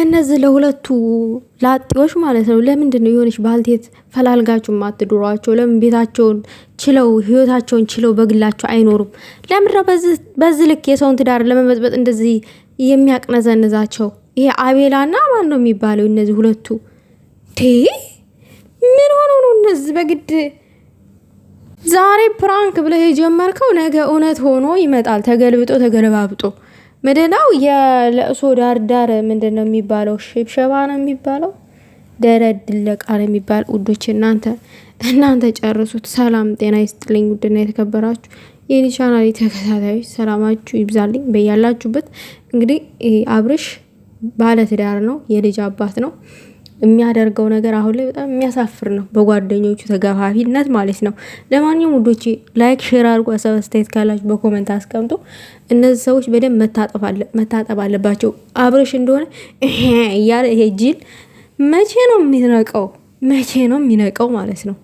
እነዚህ ለሁለቱ ላጤዎች ማለት ነው ለምንድነው የሆነች ባልቴት ፈላልጋችሁ ማትድሯቸው? ለምን ቤታቸውን ችለው ህይወታቸውን ችለው በግላቸው አይኖሩም? ለምንድነው በዚህ ልክ የሰውን ትዳር ለመበጥበጥ እንደዚህ የሚያቅነዘንዛቸው? ይሄ አቤላና ማን ነው የሚባለው? እነዚህ ሁለቱ ምን ሆኖ ነው እነዚህ በግድ ዛሬ ፕራንክ ብለህ የጀመርከው ነገ እውነት ሆኖ ይመጣል። ተገልብጦ ተገለባብጦ ምንድነው የለእሶ ዳርዳር ምንድነው የሚባለው? ሽብሸባ ነው የሚባለው? ደረድለቃ ነው የሚባል። ውዶች እናንተ ጨርሱት። ሰላም ጤና ይስጥልኝ። ውድና የተከበራችሁ የኔ ቻናል ተከታታዮች ሰላማችሁ ይብዛልኝ በያላችሁበት። እንግዲህ አብርሽ ባለ ትዳር ነው፣ የልጅ አባት ነው። የሚያደርገው ነገር አሁን ላይ በጣም የሚያሳፍር ነው፣ በጓደኞቹ ተገፋፊነት ማለት ነው። ለማንኛውም ውዶቼ ላይክ ሼር አድርጉ። አስተያየት ካላችሁ በኮሜንት አስቀምጡ። እነዚህ ሰዎች በደንብ መታጠብ አለባቸው። አብርሽ እንደሆነ እያለ ይሄ ጅል መቼ ነው የሚነቀው? መቼ ነው የሚነቀው ማለት ነው።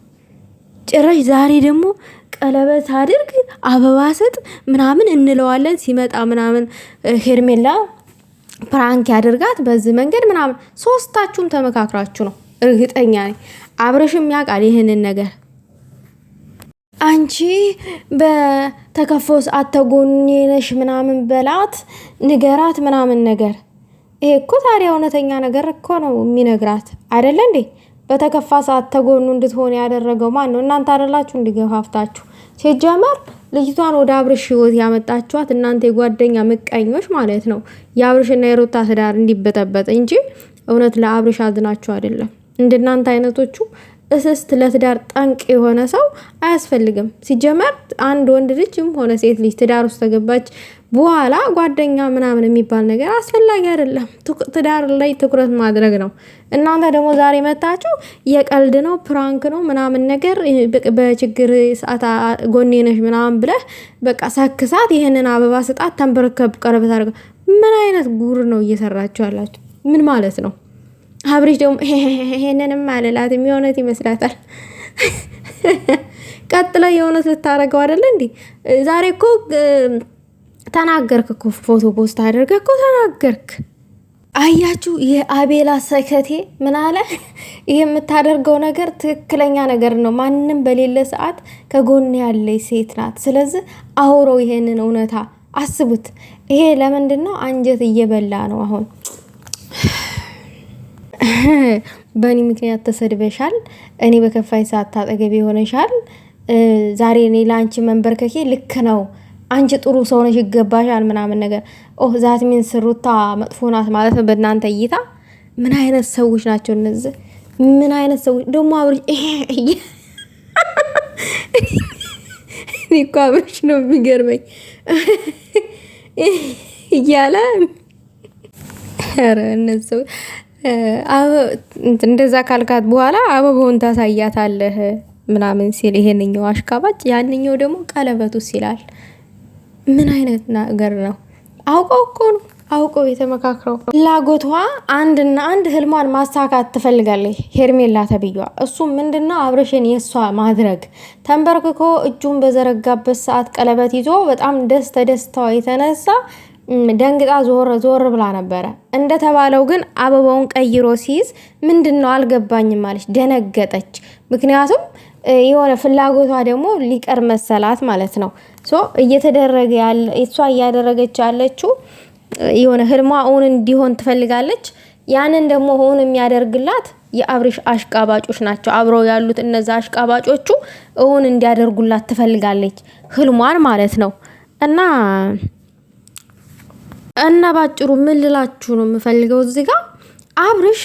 ጭራሽ ዛሬ ደግሞ ቀለበት አድርግ አበባ ሰጥ ምናምን እንለዋለን። ሲመጣ ምናምን ሄርሜላ ፕራንክ ያደርጋት በዚህ መንገድ ምናምን። ሶስታችሁም ተመካክራችሁ ነው፣ እርግጠኛ ነኝ። አብርሽም ያውቃል ይህንን ነገር። አንቺ በተከፈው ሰዓት ተጎኔ ነሽ ምናምን በላት ንገራት ምናምን ነገር። ይሄ እኮ ታዲያ እውነተኛ ነገር እኮ ነው የሚነግራት አይደለ እንዴ? በተከፋ ሰዓት ተጎኑ እንድትሆን ያደረገው ማን ነው? እናንተ አይደላችሁ እንዲገፋፍታችሁ? ሲጀመር ልጅቷን ወደ አብርሽ ህይወት ያመጣችኋት እናንተ የጓደኛ ምቀኞች ማለት ነው። የአብርሽና የሩታ ትዳር እንዲበጠበጥ እንጂ እውነት ለአብርሽ አዝናችሁ አይደለም። እንደናንተ አይነቶቹ እስስት ለትዳር ጠንቅ የሆነ ሰው አያስፈልግም። ሲጀመር አንድ ወንድ ልጅም ሆነ ሴት ልጅ ትዳር ውስጥ ተገባች በኋላ ጓደኛ ምናምን የሚባል ነገር አስፈላጊ አይደለም። ትዳር ላይ ትኩረት ማድረግ ነው። እናንተ ደግሞ ዛሬ መጣችሁ የቀልድ ነው ፕራንክ ነው ምናምን ነገር በችግር ሰዓት ጎኔ ነሽ ምናምን ብለህ በቃ ሰክሳት፣ ይሄንን አበባ ስጣት፣ ተንበርከብ ቀለበት አድርገ። ምን አይነት ጉር ነው እየሰራችሁ ያላችሁ? ምን ማለት ነው? አብርሽ ደግሞ ይሄንንም አለላት የእውነት ይመስላታል። ቀጥላ የእውነት ልታረገው አይደለ እንዴ? ዛሬ እኮ ተናገርክ እኮ ፎቶ ፖስት አድርገህ እኮ ተናገርክ። አያችሁ የአቤላ ሰከቴ ምን አለ? ይሄ የምታደርገው ነገር ትክክለኛ ነገር ነው። ማንም በሌለ ሰዓት ከጎን ያለች ሴት ናት። ስለዚህ አውረው ይሄንን እውነታ አስቡት። ይሄ ለምንድን ነው? አንጀት እየበላ ነው አሁን። በእኔ ምክንያት ተሰድበሻል፣ እኔ በከፋኝ ሰዓት ታጠገብ ሆነሻል። ዛሬ እኔ ለአንቺ መንበርከኬ ልክ ነው፣ አንቺ ጥሩ ሰው ነሽ፣ ይገባሻል ምናምን ነገር። ዛት ሚንስ ሩታ መጥፎ ናት ማለት ነው በእናንተ እይታ? ምን አይነት ሰዎች ናቸው እነዚህ? ምን አይነት ሰዎች ደግሞ? አብርሽ እኔ እኮ አብርሽ ነው የሚገርመኝ እያለ ኧረ እነዚህ እንደዛ ካልካት በኋላ አበባውን ታሳያታለህ ምናምን ሲል ይሄንኛው አሽቃባጭ፣ ያንኛው ደግሞ ቀለበቱስ ይላል። ምን አይነት ነገር ነው? አውቀው እኮ ነው፣ አውቀው የተመካክረው። ፍላጎቷ አንድና አንድ ህልሟን ማሳካት ትፈልጋለች ሄርሜላ ተብዬዋ። እሱም ምንድነው? አብርሽን የሷ ማድረግ። ተንበርክኮ እጁን በዘረጋበት ሰዓት ቀለበት ይዞ በጣም ደስታዋ የተነሳ ደንግጣ ዞር ብላ ነበረ። እንደተባለው ግን አበባውን ቀይሮ ሲይዝ ምንድነው አልገባኝም ማለች፣ ደነገጠች። ምክንያቱም የሆነ ፍላጎቷ ደግሞ ሊቀር መሰላት ማለት ነው። እየተደረገ ያለ እሷ እያደረገች ያለችው የሆነ ህልሟ እውን እንዲሆን ትፈልጋለች። ያንን ደግሞ እውን የሚያደርግላት የአብርሽ አሽቃባጮች ናቸው። አብረው ያሉት እነዛ አሽቃባጮቹ እውን እንዲያደርጉላት ትፈልጋለች ህልሟን ማለት ነው። እና ባጭሩ ምን ልላችሁ ነው የምፈልገው እዚህ ጋር አብርሽ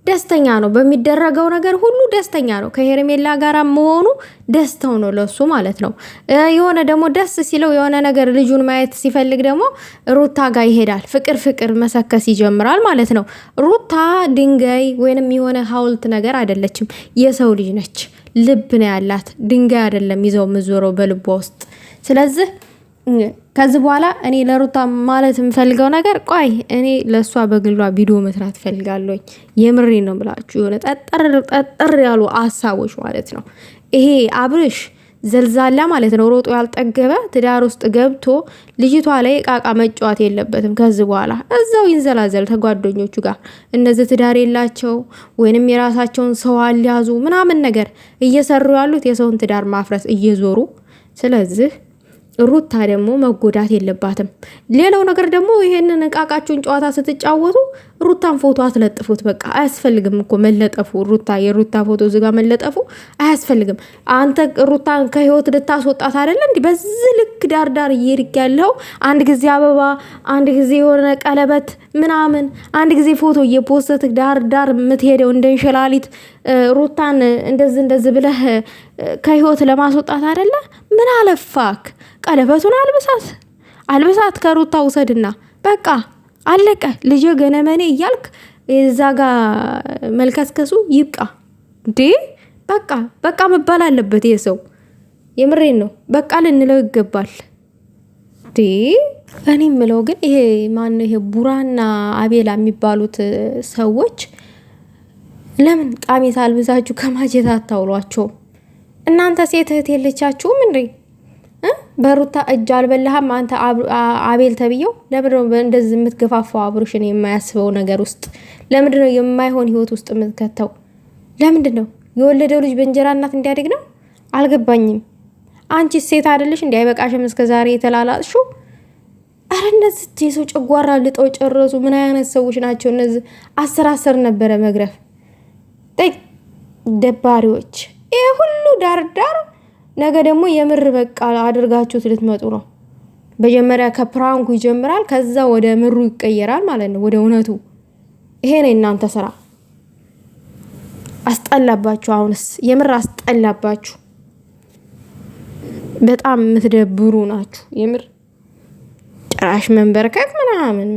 ደስተኛ ነው፣ በሚደረገው ነገር ሁሉ ደስተኛ ነው። ከሄርሜላ ጋር መሆኑ ደስታው ነው ለሱ ማለት ነው። የሆነ ደግሞ ደስ ሲለው የሆነ ነገር ልጁን ማየት ሲፈልግ ደግሞ ሩታ ጋር ይሄዳል። ፍቅር መሰከስ ይጀምራል ማለት ነው። ሩታ ድንጋይ ወይንም የሆነ ሐውልት ነገር አይደለችም፣ የሰው ልጅ ነች። ልብ ነው ያላት፣ ድንጋይ አይደለም ይዘው ምዞረው በልቧ ውስጥ። ስለዚህ ከዚህ በኋላ እኔ ለሩታ ማለት የምፈልገው ነገር ቆይ እኔ ለሷ በግሏ ቪዲዮ መስራት ፈልጋለሁኝ። የምሬ ነው ብላችሁ የሆነ ጠጠር ያሉ ሀሳቦች ማለት ነው። ይሄ አብርሽ ዘልዛላ ማለት ነው። ሮጦ ያልጠገበ ትዳር ውስጥ ገብቶ ልጅቷ ላይ ቃቃ መጫወት የለበትም። ከዚህ በኋላ እዛው ይንዘላዘል ተጓደኞቹ ጋር። እነዚህ ትዳር የላቸው ወይንም የራሳቸውን ሰው አልያዙ ምናምን ነገር እየሰሩ ያሉት የሰውን ትዳር ማፍረስ እየዞሩ። ስለዚህ ሩታ ደግሞ መጎዳት የለባትም። ሌላው ነገር ደግሞ ይሄንን እቃቃችሁን ጨዋታ ስትጫወቱ ሩታን ፎቶ አትለጥፉት። በቃ አያስፈልግም እኮ መለጠፉ። የሩታ ፎቶ እዚጋ መለጠፉ አያስፈልግም። አንተ ሩታን ከህይወት ልታስወጣት አይደለ እንዴ? በዚህ ልክ ዳርዳር እየሄድክ ያለው አንድ ጊዜ አበባ፣ አንድ ጊዜ የሆነ ቀለበት ምናምን፣ አንድ ጊዜ ፎቶ እየፖስት ዳርዳር የምትሄደው እንደንሸላሊት ሩታን እንደዚህ ብለህ ከህይወት ለማስወጣት አይደለ? ምን አለፋክ? ቀለበቱን አልብሳት ከሩታ ውሰድና በቃ አለቀ። ልጅ ገነመኔ እያልክ እዛ ጋ መልከስከሱ ይብቃ እንዴ! በቃ መባል አለበት ይሄ ሰው። የምሬን ነው። በቃ ልንለው ይገባል እንዴ! እኔ የምለው ግን ይሄ ማነው ይሄ ቡራና አቤላ የሚባሉት ሰዎች ለምን ቃሜት አልብሳችሁ ከማጀት አታውሏቸውም? እናንተ ሴት እህት የለቻችሁም እንዴ? በሩታ እጅ አልበላህም አንተ አቤል ተብየው? ለምንድነው እንደዚህ የምትገፋፋው አብሩሽን የማያስበው ነገር ውስጥ? ለምንድነው የማይሆን ህይወት ውስጥ የምትከተው? ለምንድነው የወለደው ልጅ በእንጀራ እናት እንዲያድግ ነው? አልገባኝም። አንቺ ሴት አይደለሽ እንዴ? አይበቃሽም እስከዛሬ የተላላጥሽው? አረ እነዚህ የሰው ጨጓራ ልጠው ጨረሱ። ምን አይነት ሰዎች ናቸው እነዚህ? አስር ነበረ መግረፍ ደባሪዎች። ይሄ ሁሉ ዳርዳር ነገ ደግሞ የምር በቃ አድርጋችሁት ልትመጡ ነው። መጀመሪያ ከፕራንኩ ይጀምራል፣ ከዛ ወደ ምሩ ይቀየራል ማለት ነው፣ ወደ እውነቱ። ይሄ ነው እናንተ ስራ። አስጠላባችሁ። አሁንስ የምር አስጠላባችሁ። በጣም የምትደብሩ ናችሁ የምር። ጭራሽ መንበርከክ ምናምን